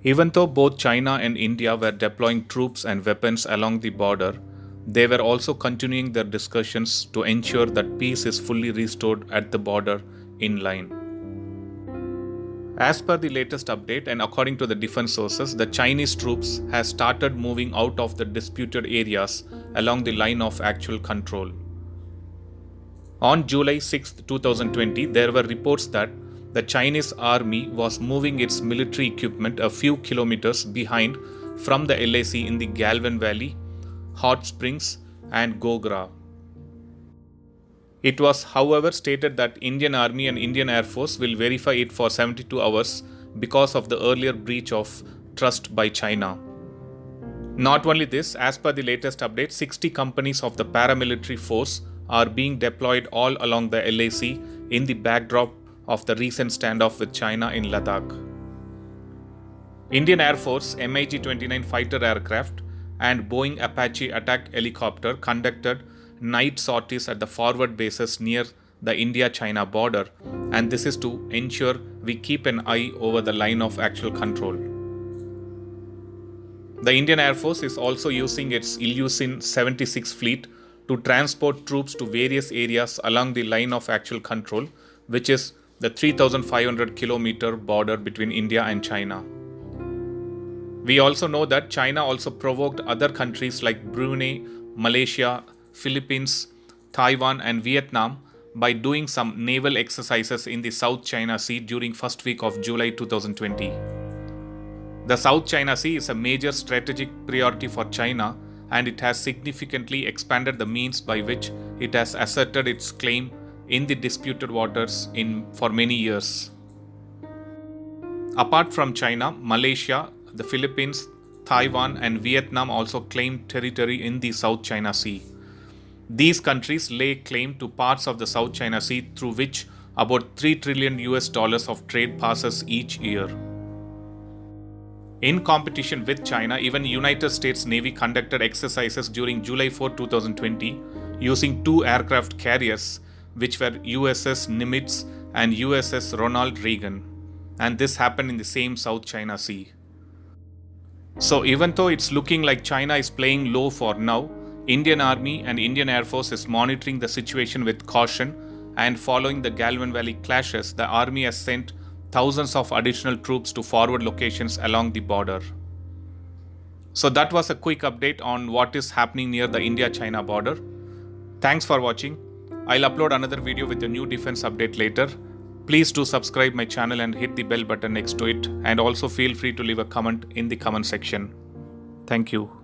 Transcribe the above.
Even though both China and India were deploying troops and weapons along the border, they were also continuing their discussions to ensure that peace is fully restored at the border in line. As per the latest update and according to the defense sources, the Chinese troops have started moving out of the disputed areas along the line of actual control. On July 6, 2020, there were reports that the Chinese army was moving its military equipment a few kilometers behind from the LAC in the Galvan Valley, Hot Springs, and Gogra. It was, however, stated that Indian Army and Indian Air Force will verify it for 72 hours because of the earlier breach of trust by China. Not only this, as per the latest update, 60 companies of the paramilitary force are being deployed all along the LAC in the backdrop of the recent standoff with China in Ladakh. Indian Air Force MiG-29 fighter aircraft and Boeing Apache attack helicopter conducted night sorties at the forward bases near the India-China border, and this is to ensure we keep an eye over the line of actual control. The Indian Air Force is also using its Ilyushin 76 fleet to transport troops to various areas along the line of actual control, which is the 3,500 kilometer border between India and China. We also know that China also provoked other countries like Brunei, Malaysia, Philippines, Taiwan, and Vietnam by doing some naval exercises in the South China Sea during first week of July 2020. The South China Sea is a major strategic priority for China, and it has significantly expanded the means by which it has asserted its claim in the disputed waters for many years. Apart from China, Malaysia, the Philippines, Taiwan, and Vietnam also claim territory in the South China Sea. These countries lay claim to parts of the South China Sea through which about $3 trillion of trade passes each year. In competition with China, even United States Navy conducted exercises during July 4, 2020 using two aircraft carriers, which were USS Nimitz and USS Ronald Reagan, and this happened in the same South China Sea. So even though it's looking like China is playing low for now, Indian Army and Indian Air Force is monitoring the situation with caution, and following the Galvan Valley clashes, the Army has sent thousands of additional troops to forward locations along the border. So that was a quick update on what is happening near the India-China border. Thanks for watching. I'll upload another video with a new defense update later. Please do subscribe my channel and hit the bell button next to it, and also feel free to leave a comment in the comment section. Thank you.